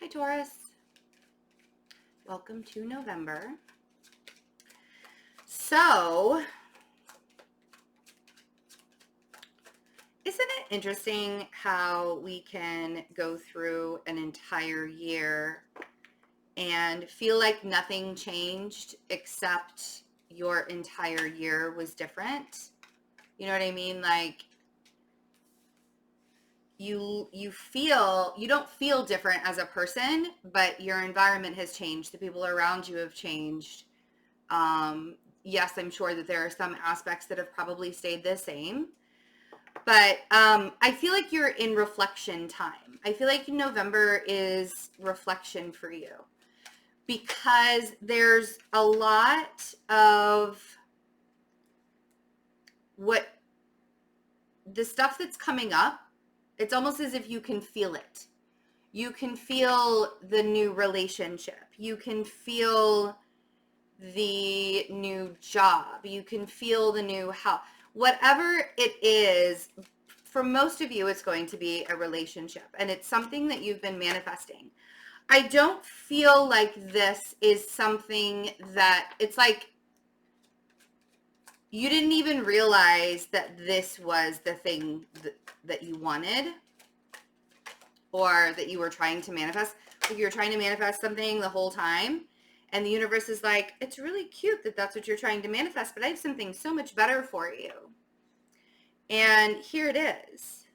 Hi, Taurus. Welcome to November. So, isn't it interesting how we can go through an entire year and feel like nothing changed except your entire year was different? You know what I mean? Like, you don't feel different as a person, but your environment has changed. The people around you have changed. Yes, I'm sure that there are some aspects that have probably stayed the same, but I feel like you're in reflection time. I feel like November is reflection for you because there's a lot of what the stuff that's coming up. It's almost as if you can feel it. You can feel the new relationship. You can feel the new job. You can feel the new house. Whatever it is, for most of you, it's going to be a relationship. And it's something that you've been manifesting. I don't feel like this is something that, it's like you didn't even realize that this was the thing that you wanted or that you were trying to manifest. Like you were trying to manifest something the whole time. And the universe is like, it's really cute that that's what you're trying to manifest, but I have something so much better for you. And here it is.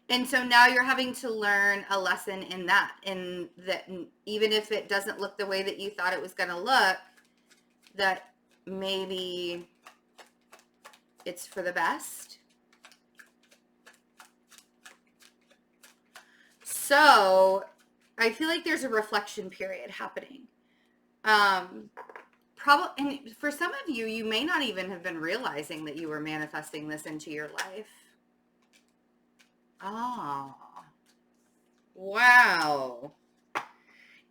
And so now you're having to learn a lesson in that. And that even if it doesn't look the way that you thought it was going to look, that maybe it's for the best. So I feel like there's a reflection period happening. Probably, and for some of you, you may not even have been realizing that you were manifesting this into your life. Oh, wow.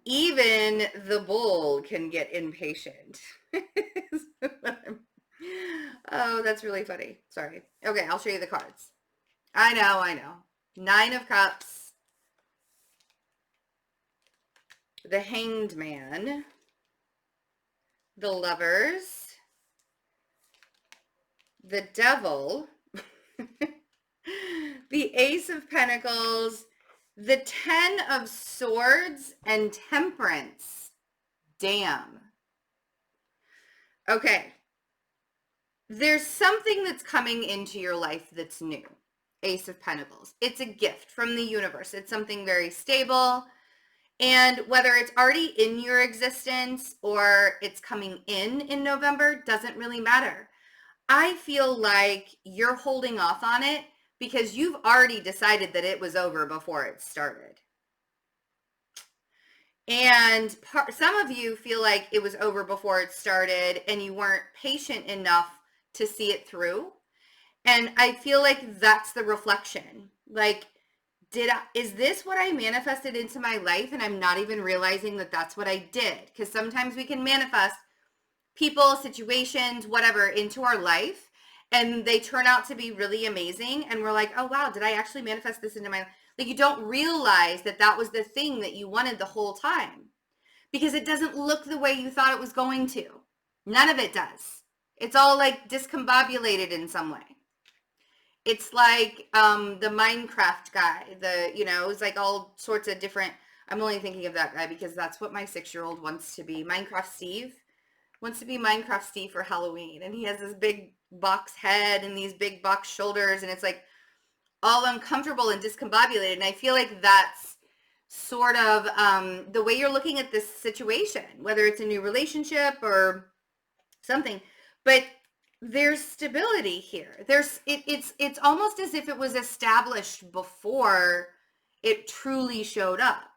Even the bull can get impatient. Oh, that's really funny. Sorry. Okay, I'll show you the cards. I know. 9 of Cups. The Hanged Man. The Lovers. The Devil. The Ace of Pentacles. The 10 of Swords and Temperance. Damn. Okay. There's something that's coming into your life that's new. Ace of Pentacles. It's a gift from the universe. It's something very stable. And whether it's already in your existence or it's coming in November, doesn't really matter. I feel like you're holding off on it because you've already decided that it was over before it started. And some of you feel like it was over before it started and you weren't patient enough to see it through. And I feel like that's the reflection. Like, is this what I manifested into my life and I'm not even realizing that that's what I did? Because sometimes we can manifest people, situations, whatever into our life and they turn out to be really amazing and we're like, oh wow, did I actually manifest this into my life? Like you don't realize that that was the thing that you wanted the whole time because it doesn't look the way you thought it was going to. None of it does. It's all like discombobulated in some way. It's like the Minecraft guy, it's like all sorts of different, I'm only thinking of that guy because that's what my 6-year-old wants to be. Minecraft Steve wants to be Minecraft Steve for Halloween. And he has this big box head and these big box shoulders. And it's like all uncomfortable and discombobulated. And I feel like that's sort of the way you're looking at this situation, whether it's a new relationship or something. But there's stability here. It's almost as if it was established before it truly showed up.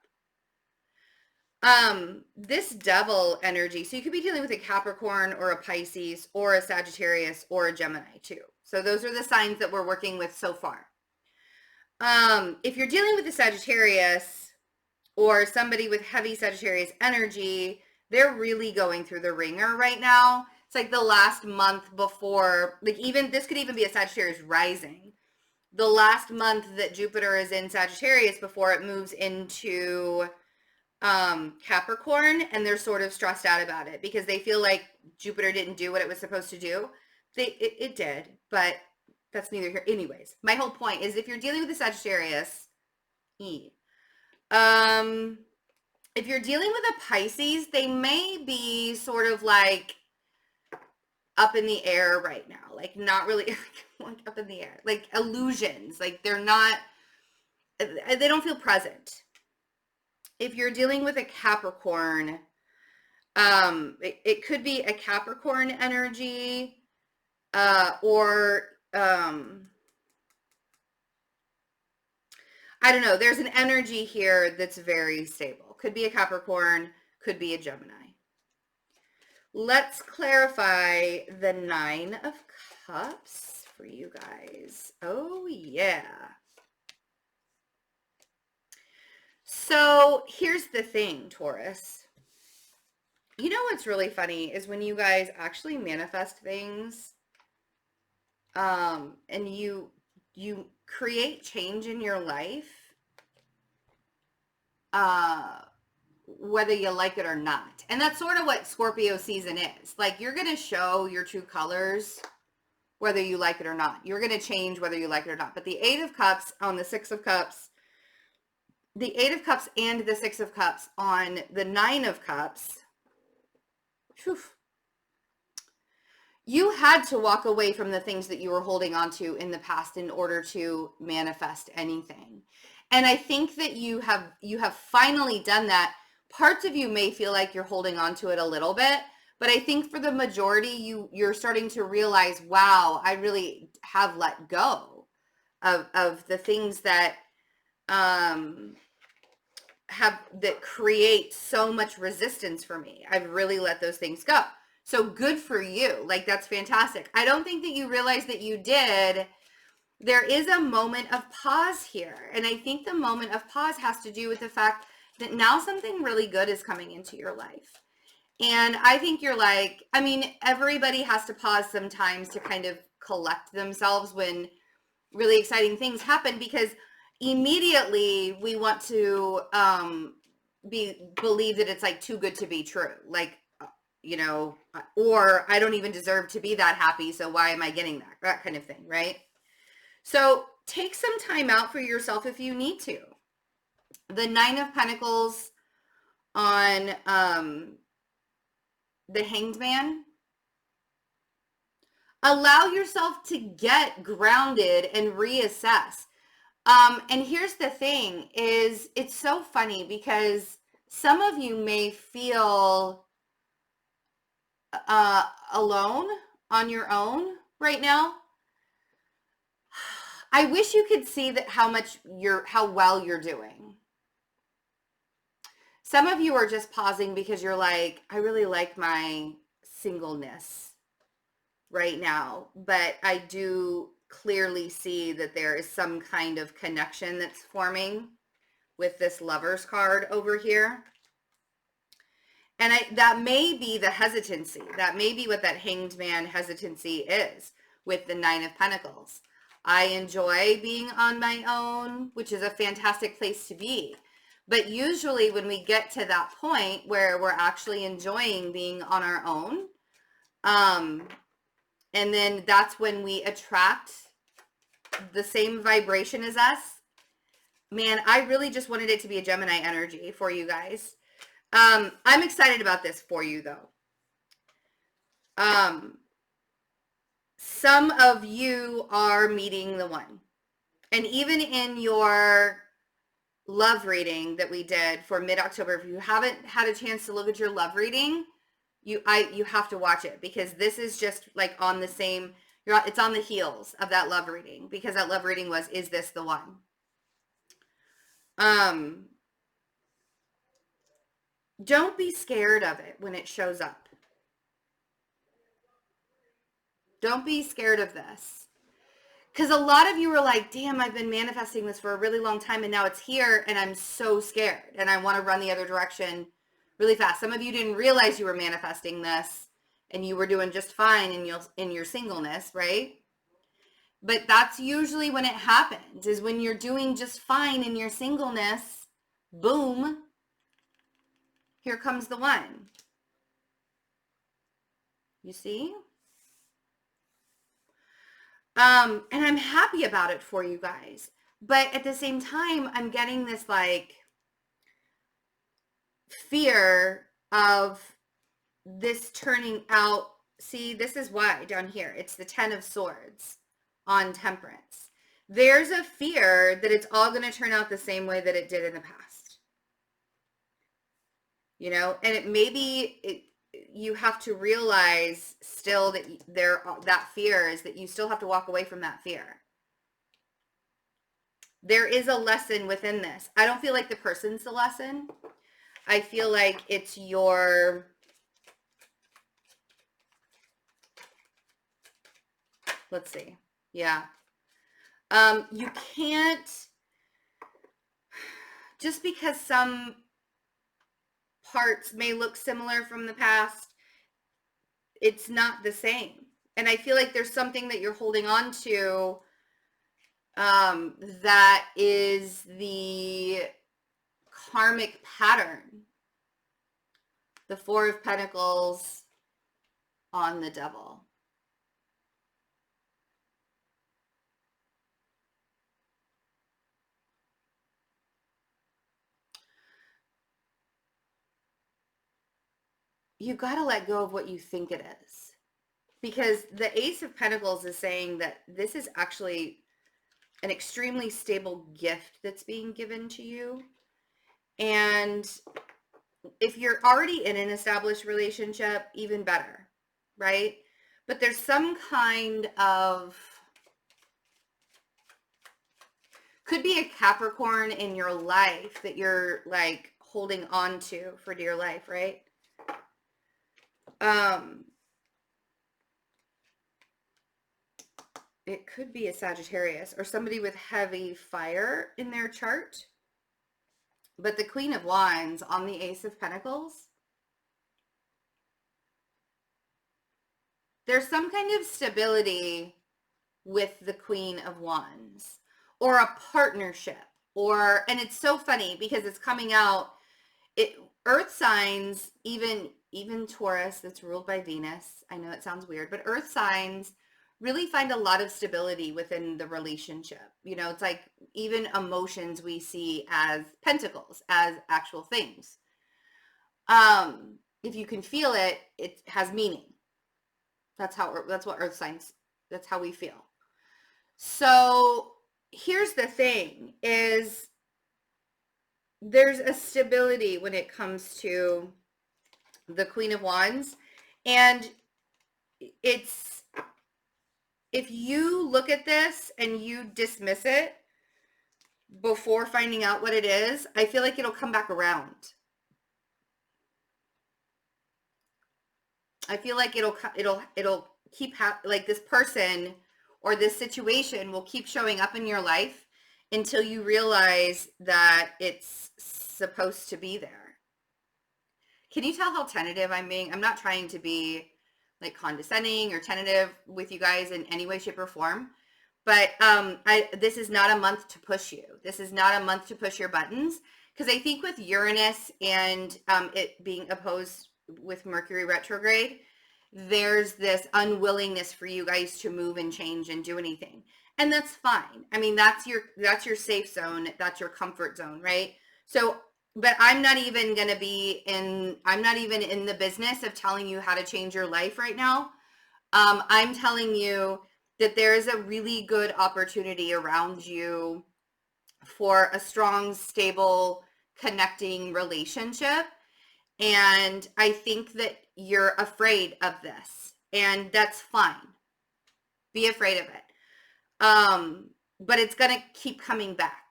This Devil energy, so you could be dealing with a Capricorn or a Pisces or a Sagittarius or a Gemini too. So those are the signs that we're working with so far. If you're dealing with a Sagittarius or somebody with heavy Sagittarius energy, they're really going through the ringer right now. It's like the last month before, like even, this could even be a Sagittarius rising. the last month that Jupiter is in Sagittarius before it moves into Capricorn, and they're sort of stressed out about it because they feel like Jupiter didn't do what it was supposed to do. It did, but that's neither here. Anyways, my whole point is if you're dealing with a Sagittarius, if you're dealing with a Pisces, they may be sort of like up in the air right now, like not really like up in the air, like illusions, like they don't feel present. If you're dealing with a Capricorn, it could be a Capricorn energy, or I don't know. There's an energy here that's very stable. Could be a Capricorn, could be a Gemini. Let's clarify the 9 of Cups for you guys. Oh, yeah. So here's the thing, Taurus. You know what's really funny is when you guys actually manifest things, and you create change in your life, whether you like it or not. And that's sort of what Scorpio season is. Like, you're going to show your true colors whether you like it or not. You're going to change whether you like it or not. But the 8 of Cups on the 6 of Cups, the 8 of Cups and the 6 of Cups on the 9 of Cups, whew, you had to walk away from the things that you were holding on to in the past in order to manifest anything. And I think that you have finally done that. Parts of you may feel like you're holding on to it a little bit, but I think for the majority, you're starting to realize, wow, I really have let go of the things that that create so much resistance for me. I've really let those things go. So good for you. Like, that's fantastic. I don't think that you realize that you did. There is a moment of pause here. And I think the moment of pause has to do with the fact that now something really good is coming into your life. And I think you're like, I mean, everybody has to pause sometimes to kind of collect themselves when really exciting things happen, because immediately we want to believe that it's like too good to be true. Like, you know, or I don't even deserve to be that happy, so why am I getting that kind of thing, right? So take some time out for yourself if you need to. The 9 of Pentacles on the Hanged Man. Allow yourself to get grounded and reassess. And here's the thing is, it's so funny because some of you may feel alone on your own right now. I wish you could see that how well you're doing. Some of you are just pausing because you're like, I really like my singleness right now, but I do clearly see that there is some kind of connection that's forming with this Lovers card over here. And that may be the hesitancy. That may be what that Hanged Man hesitancy is with the 9 of Pentacles. I enjoy being on my own, which is a fantastic place to be. But usually when we get to that point where we're actually enjoying being on our own, and then that's when we attract the same vibration as us. Man, I really just wanted it to be a Gemini energy for you guys. I'm excited about this for you, though. Some of you are meeting the one. And even in your love reading that we did for mid-October, if you haven't had a chance to look at your love reading, you have to watch it, because this is just like on the same, it's on the heels of that love reading, because that love reading was, is this the one? Don't be scared of it when it shows up. Don't be scared of this. Because a lot of you are like, damn, I've been manifesting this for a really long time and now it's here and I'm so scared and I want to run the other direction really fast. Some of you didn't realize you were manifesting this and you were doing just fine in your singleness, right? But that's usually when it happens, is when you're doing just fine in your singleness. Boom. Here comes the one. You see? And I'm happy about it for you guys. But at the same time, I'm getting this like fear of this turning out. See, this is why down here, it's the 10 of Swords on Temperance. There's a fear that it's all going to turn out the same way that it did in the past. You know, and you have to realize still that that fear is that you still have to walk away from that fear. There is a lesson within this. I don't feel like the person's the lesson. I feel like it's your, let's see. Yeah. You can't, just because some parts may look similar from the past, it's not the same. And I feel like there's something that you're holding on to that is the karmic pattern. The Four of Pentacles on the Devil. You got to let go of what you think it is. Because the Ace of Pentacles is saying that this is actually an extremely stable gift that's being given to you. And if you're already in an established relationship, even better, right? But there's some kind of, could be a Capricorn in your life that you're like holding on to for dear life, right? It could be a Sagittarius or somebody with heavy fire in their chart. But the Queen of Wands on the Ace of Pentacles, there's some kind of stability with the Queen of Wands or a partnership, or, and it's so funny because it's coming out, earth signs, even Taurus that's ruled by Venus. I know it sounds weird, but earth signs really find a lot of stability within the relationship. You know, it's like even emotions we see as pentacles, as actual things. If you can feel it, it has meaning. That's what earth signs, that's how we feel. So here's the thing is there's a stability when it comes to the Queen of Wands. And it's, if you look at this and you dismiss it before finding out what it is, I feel like it'll come back around. I feel like it'll keep like this person or this situation will keep showing up in your life until you realize that it's supposed to be there. Can you tell how tentative I'm being? I'm not trying to be like condescending or tentative with you guys in any way, shape, or form. But this is not a month to push you. This is not a month to push your buttons. Because I think with Uranus and it being opposed with Mercury retrograde, there's this unwillingness for you guys to move and change and do anything. And that's fine. I mean, that's your safe zone. That's your comfort zone, right? So, but I'm not even in the business of telling you how to change your life right now. I'm telling you that there is a really good opportunity around you for a strong, stable, connecting relationship. And I think that you're afraid of this, and that's fine. Be afraid of it. But it's going to keep coming back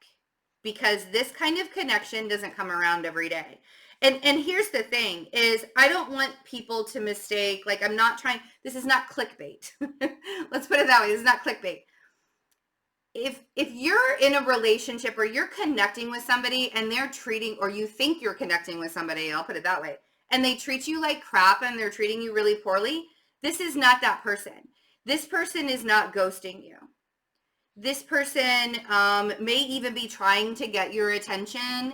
because this kind of connection doesn't come around every day. And here's the thing is I don't want people to mistake, like I'm not trying, this is not clickbait. Let's put it that way. This is not clickbait. If you're in a relationship or you're connecting with somebody and they're treating, or you think you're connecting with somebody, I'll put it that way, and they treat you like crap and they're treating you really poorly, this is not that person. This person is not ghosting you. This person may even be trying to get your attention,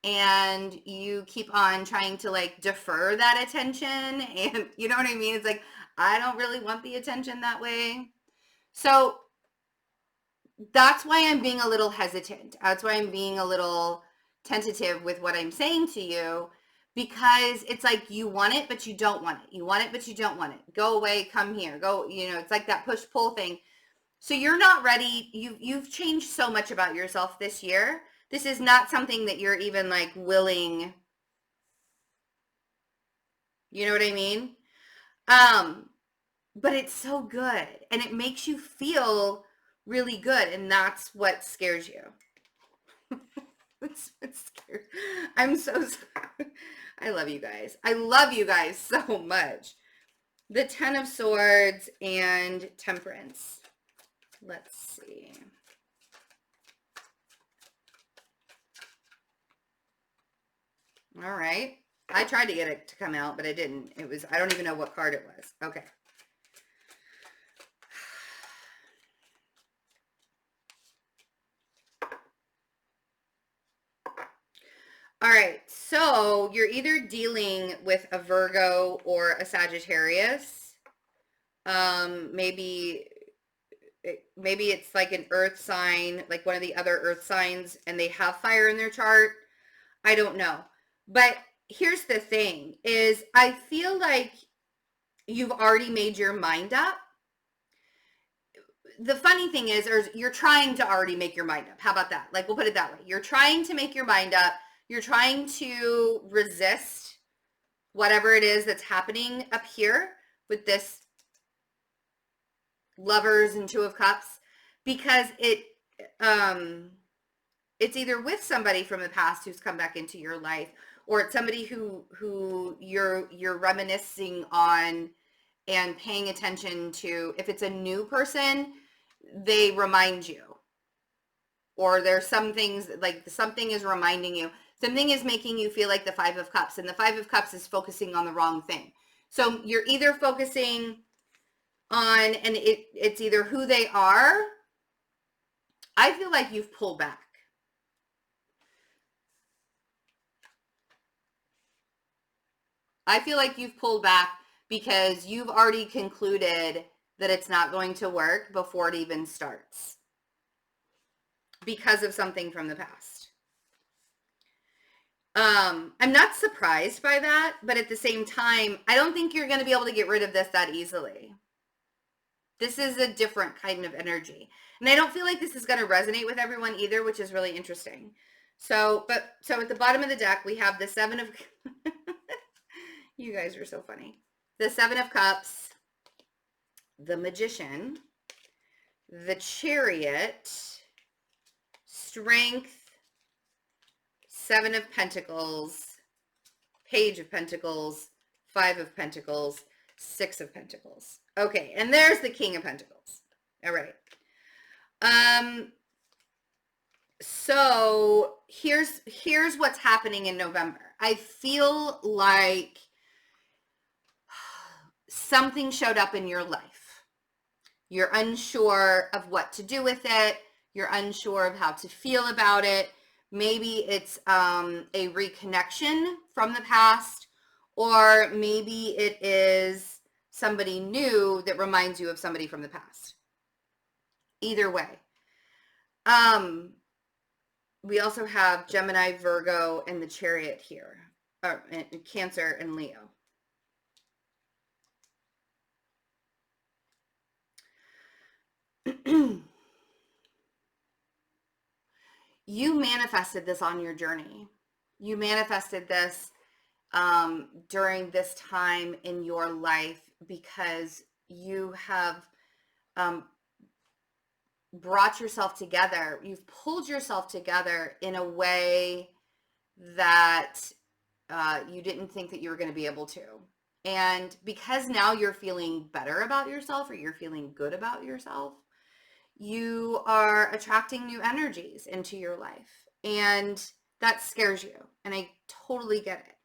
and you keep on trying to like defer that attention. And you know what I mean? It's like, I don't really want the attention that way. So that's why I'm being a little hesitant. That's why I'm being a little tentative with what I'm saying to you, because it's like you want it, but you don't want it. You want it, but you don't want it. Go away, come here, go, it's like that push pull thing. So you're not ready. You've changed so much about yourself this year. This is not something that you're even like willing. You know what I mean? But it's so good, and it makes you feel really good, and that's what scares you. It's scared. I'm so sorry. I love you guys. I love you guys so much. The Ten of Swords and Temperance. Let's see. All right. I tried to get it to come out, but it didn't. I don't even know what card it was. Okay. All right, so you're either dealing with a Virgo or a Sagittarius. Maybe it's like an earth sign, like one of the other earth signs, and they have fire in their chart. I don't know. But here's the thing is, I feel like you've already made your mind up. The funny thing is, or you're trying to already make your mind up. How about that? Like, we'll put it that way. You're trying to make your mind up. You're trying to resist whatever it is that's happening up here with this Lovers and Two of Cups, because it's either with somebody from the past who's come back into your life, or it's somebody who you're reminiscing on and paying attention to. If it's a new person, they remind you, or there's some things like something is reminding you. Something is making you feel like the Five of Cups, and the Five of Cups is focusing on the wrong thing. So you're either focusing on, and it's either who they are. I feel like you've pulled back. I feel like you've pulled back because you've already concluded that it's not going to work before it even starts, because of something from the past. I'm not surprised by that, but at the same time, I don't think you're going to be able to get rid of this that easily. This is a different kind of energy. And I don't feel like this is going to resonate with everyone either, which is really interesting. So at the bottom of the deck, we have the Seven of... You guys are so funny. The Seven of Cups, the Magician, the Chariot, Strength, Seven of Pentacles, Page of Pentacles, Five of Pentacles, Six of Pentacles. Okay, and there's the King of Pentacles. All right. So here's what's happening in November. I feel like something showed up in your life. You're unsure of what to do with it. You're unsure of how to feel about it. Maybe it's a reconnection from the past, or maybe it is somebody new that reminds you of somebody from the past. Either way. We also have Gemini, Virgo, and the Chariot here, and Cancer and Leo. You manifested this on your journey. You manifested this during this time in your life, because you have brought yourself together. You've pulled yourself together in a way that you didn't think that you were going to be able to. And because now you're feeling better about yourself, or you're feeling good about yourself, you are attracting new energies into your life. And that scares you. And I totally get it.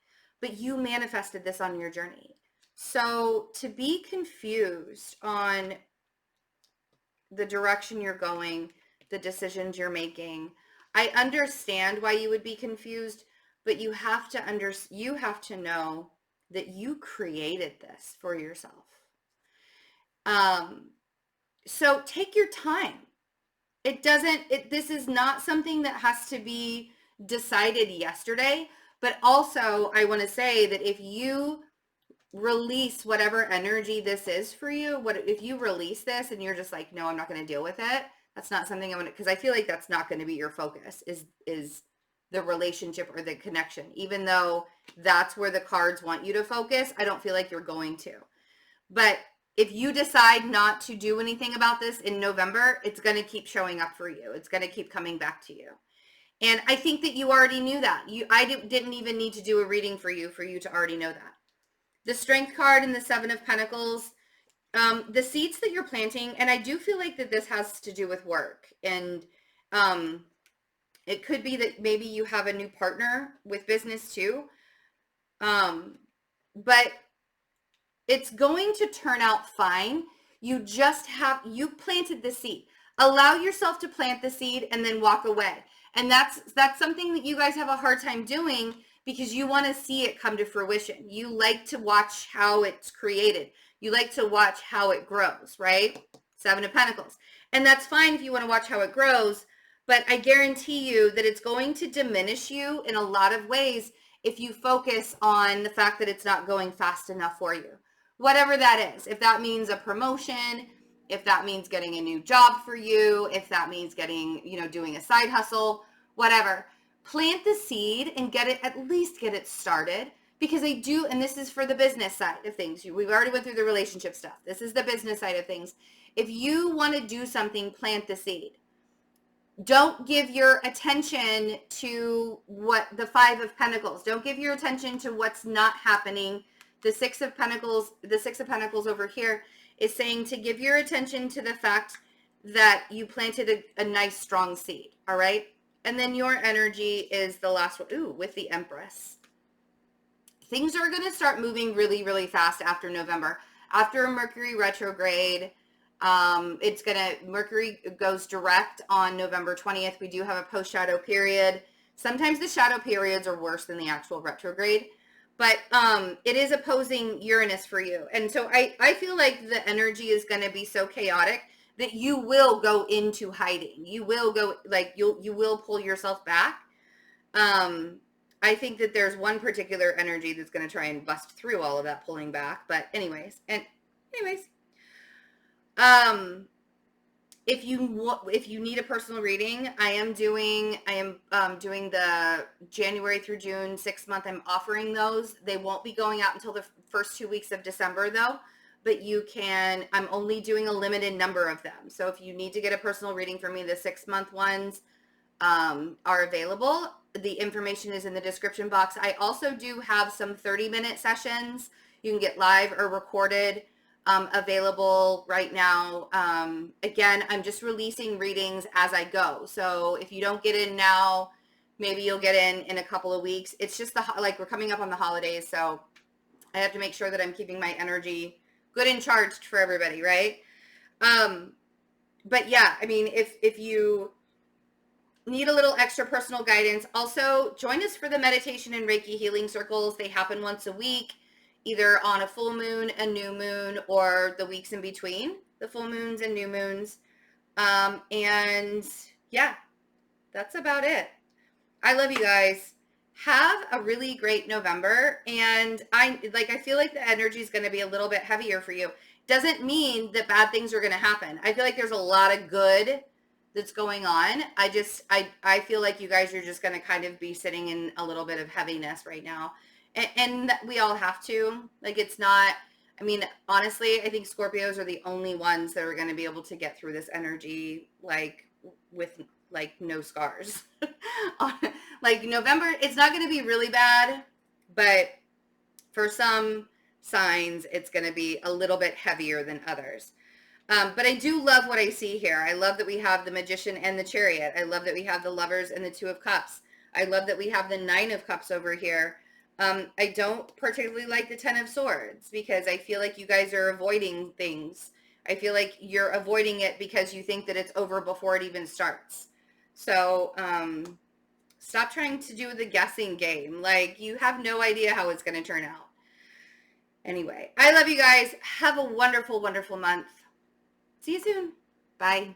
But you manifested this on your journey. So to be confused on the direction you're going, the decisions you're making. I understand why you would be confused, but you have to know that you created this for yourself. So take your time. This is not something that has to be decided yesterday, but also I want to say that if you release whatever energy this is for you, if you release this and you're just like, no, I'm not going to deal with it. That's not something I want to, because I feel like that's not going to be your focus is the relationship or the connection. Even though that's where the cards want you to focus, I don't feel like you're going to. But if you decide not to do anything about this in November, it's going to keep showing up for you. It's going to keep coming back to you. And I think that you already knew that. I didn't even need to do a reading for you to already know that. The Strength card and the Seven of Pentacles, the seeds that you're planting, and I do feel like that this has to do with work. And it could be that maybe you have a new partner with business too. But it's going to turn out fine. You planted the seed. Allow yourself to plant the seed and then walk away. And that's something that you guys have a hard time doing because you want to see it come to fruition. You like to watch how it's created. You like to watch how it grows, right? Seven of Pentacles. And that's fine if you want to watch how it grows, but I guarantee you that it's going to diminish you in a lot of ways if you focus on the fact that it's not going fast enough for you. Whatever that is. If that means a promotion, if that means getting a new job for you, if that means getting, doing a side hustle, whatever. Plant the seed and at least get it started, because I do, and this is for the business side of things. We've already went through the relationship stuff. This is the business side of things. If you want to do something, plant the seed. Don't give your attention to what the Five of Pentacles. Don't give your attention to what's not happening. The Six of Pentacles over here is saying to give your attention to the fact that you planted a nice strong seed. All right. And then your energy is the last one. Ooh, with the Empress. Things are going to start moving really, really fast after November. After a Mercury retrograde, Mercury goes direct on November 20th. We do have a post-shadow period. Sometimes the shadow periods are worse than the actual retrograde, but it is opposing Uranus for you. And so I feel like the energy is going to be so chaotic that you will go into hiding. You will go, you will pull yourself back. I think that there's one particular energy that's going to try and bust through all of that pulling back. But anyways, if you need a personal reading, I am doing the January through June 6 month. I'm offering those. They won't be going out until the first 2 weeks of December though, but I'm only doing a limited number of them. So if you need to get a personal reading from me, the 6 month ones are available. The information is in the description box. I also do have some 30-minute sessions. You can get live or recorded available right now. Again, I'm just releasing readings as I go. So if you don't get in now, maybe you'll get in a couple of weeks. It's just we're coming up on the holidays, so I have to make sure that I'm keeping my energy good and charged for everybody, right? But yeah, I mean, if you need a little extra personal guidance, also join us for the meditation and Reiki healing circles. They happen once a week, either on a full moon, a new moon, or the weeks in between the full moons and new moons. And yeah, that's about it. I love you guys. Have a really great November. And I feel like the energy is going to be a little bit heavier for you. Doesn't mean that bad things are going to happen. I feel like there's a lot of good that's going on. I feel like you guys are just going to kind of be sitting in a little bit of heaviness right now. And we all have to, it's not, I mean, honestly, I think Scorpios are the only ones that are going to be able to get through this energy, with no scars. November, it's not going to be really bad, but for some signs, it's going to be a little bit heavier than others. But I do love what I see here. I love that we have the Magician and the Chariot. I love that we have the Lovers and the Two of Cups. I love that we have the Nine of Cups over here. I don't particularly like the Ten of Swords because I feel like you guys are avoiding things. I feel like you're avoiding it because you think that it's over before it even starts. So, stop trying to do the guessing game. Like, you have no idea how it's going to turn out. Anyway, I love you guys. Have a wonderful, wonderful month. See you soon. Bye.